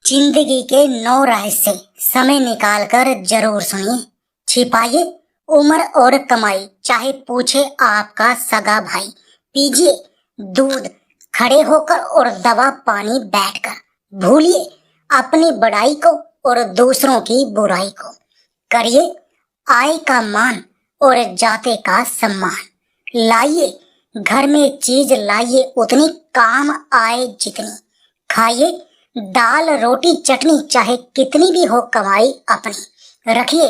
जिंदगी के 9 रहस्य समय निकालकर जरूर सुनिए। छिपाइए उम्र और कमाई, चाहे पूछे आपका सगा भाई। पीजिए दूध खड़े होकर और दवा पानी बैठकर। भूलिए अपनी बड़ाई को और दूसरों की बुराई को। करिए आय का मान और जाते का सम्मान। लाइए घर में चीज, लाइए उतनी काम आए जितनी। खाइए दाल रोटी चटनी, चाहे कितनी भी हो कमाई अपनी। रखिए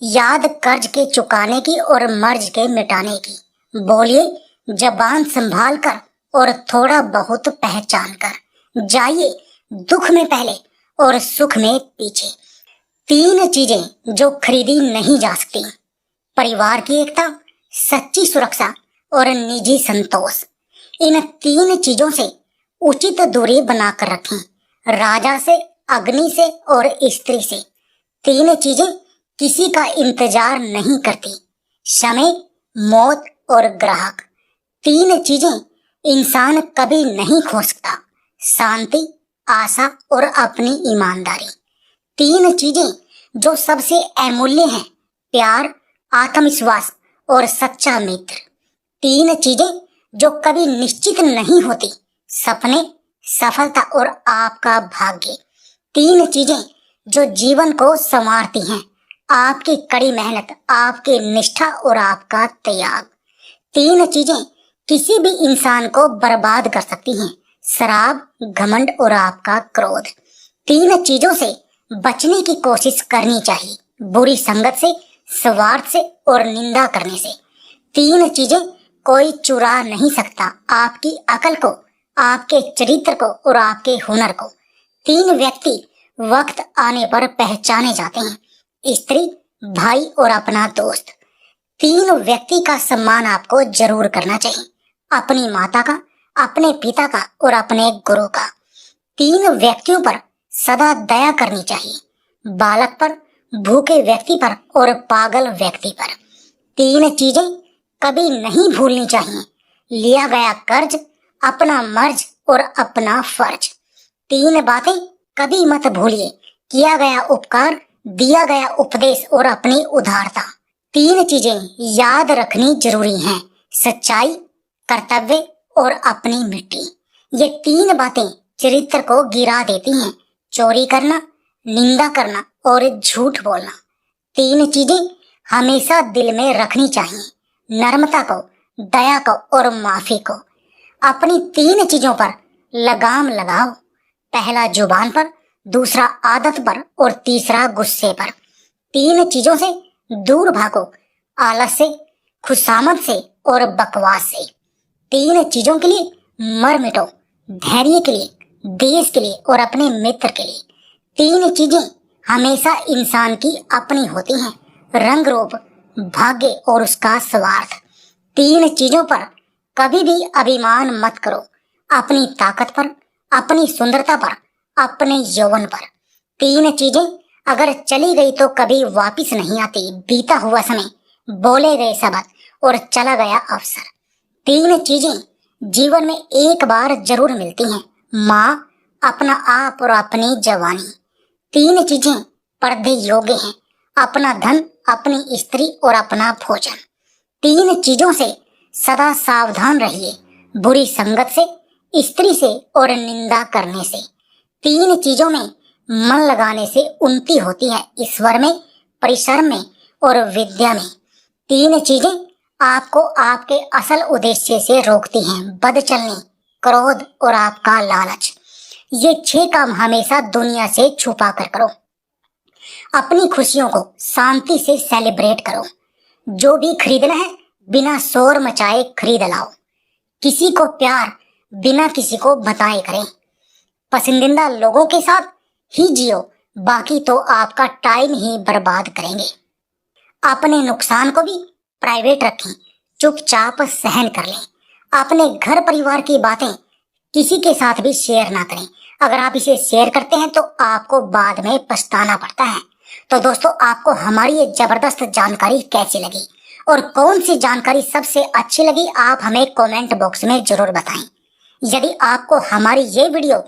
याद कर्ज के चुकाने की और मर्ज के मिटाने की। बोलिए जबान संभाल कर और थोड़ा बहुत पहचान कर। जाइए दुख में पहले और सुख में पीछे। 3 चीजें जो खरीदी नहीं जा सकती: परिवार की एकता, सच्ची सुरक्षा और निजी संतोष। इन 3 चीजों से उचित दूरी बनाकर रखें। राजा से, अग्नि से और स्त्री से। 3 चीजें किसी का इंतजार नहीं करती: समय, मौत और ग्राहक। 3 चीजें इंसान कभी नहीं खो सकता: शांति, आशा और अपनी ईमानदारी। 3 चीजें जो सबसे अमूल्य हैं: प्यार, आत्मविश्वास और सच्चा मित्र। 3 चीजें जो कभी निश्चित नहीं होती: सपने, सफलता और आपका भाग्य। 3 चीजें जो जीवन को संवारती हैं: आपकी कड़ी मेहनत, आपकी निष्ठा और आपका त्याग। 3 चीजें किसी भी इंसान को बर्बाद कर सकती हैं: शराब, घमंड और आपका क्रोध। 3 चीजों से बचने की कोशिश करनी चाहिए: बुरी संगत से, स्वार्थ से और निंदा करने से। 3 चीजें कोई चुरा नहीं सकता: आपकी अकल को, आपके चरित्र को और आपके हुनर को। 3 व्यक्ति वक्त आने पर पहचाने जाते हैं: स्त्री, भाई और अपना दोस्त। 3 व्यक्ति का सम्मान आपको जरूर करना चाहिए: अपनी माता का, अपने पिता का और अपने गुरु का। 3 व्यक्तियों पर सदा दया करनी चाहिए: बालक पर, भूखे व्यक्ति पर और पागल व्यक्ति पर। 3 चीजें कभी नहीं भूलनी चाहिए: लिया गया कर्ज, अपना मर्ज और अपना फर्ज। 3 बातें कभी मत भूलिए: किया गया उपकार, दिया गया उपदेश और अपनी उदारता। 3 चीजें याद रखनी जरूरी हैं: सच्चाई, कर्तव्य और अपनी मिट्टी। ये 3 बातें चरित्र को गिरा देती हैं: चोरी करना, निंदा करना और झूठ बोलना। 3 चीजें हमेशा दिल में रखनी चाहिए: नर्मता को, दया को और माफी को। अपनी 3 चीजों पर लगाम लगाओ: पहला जुबान पर, दूसरा आदत पर और तीसरा गुस्से पर। 3 चीजों से दूर भागो: आलस से, खुशामद से और बकवास से। 3 चीजों के लिए मर मिटो: धैर्य के लिए, देश के लिए और अपने मित्र के लिए। 3 चीजें हमेशा इंसान की अपनी होती हैं: रंग रूप, भाग्य और उसका स्वार्थ। 3 चीजों पर कभी भी अभिमान मत करो: अपनी ताकत पर, अपनी सुंदरता पर, अपने यौवन पर। 3 चीजें अगर चली गई तो कभी वापस नहीं आती: बीता हुआ समय, बोले गए शब्द और चला गया अवसर। 3 चीजें जीवन में एक बार जरूर मिलती हैं: माँ, अपना आप और अपनी जवानी। 3 चीजें पर्दे योग्य हैं: अपना धन, अपनी स्त्री और अपना भोजन। 3 चीजों से सदा सावधान रहिए: बुरी संगत से, स्त्री से और निंदा करने से। 3 चीजों में मन लगाने से उन्नति होती है: ईश्वर में, परिश्रम में और विद्या में। 3 चीजें आपको आपके असल उद्देश्य से रोकती हैं: बदचलनी, क्रोध और आपका लालच। ये 6 काम हमेशा दुनिया से छुपा कर करो। अपनी खुशियों को शांति से सेलिब्रेट करो। जो भी खरीदना है बिना शोर मचाए खरीद लाओ। किसी को प्यार बिना किसी को बताए करें। पसंदीदा लोगों के साथ ही जियो, बाकी तो आपका टाइम ही बर्बाद करेंगे। अपने नुकसान को भी प्राइवेट रखें, चुपचाप सहन कर लें। अपने घर परिवार की बातें किसी के साथ भी शेयर ना करें। अगर आप इसे शेयर करते हैं तो आपको बाद में पछताना पड़ता है। तो दोस्तों, आपको हमारी ये जबरदस्त जानकारी कैसी लगी और कौन सी जानकारी सबसे अच्छी लगी, आप हमें कमेंट बॉक्स में जरूर बताएं। यदि आपको हमारी ये वीडियो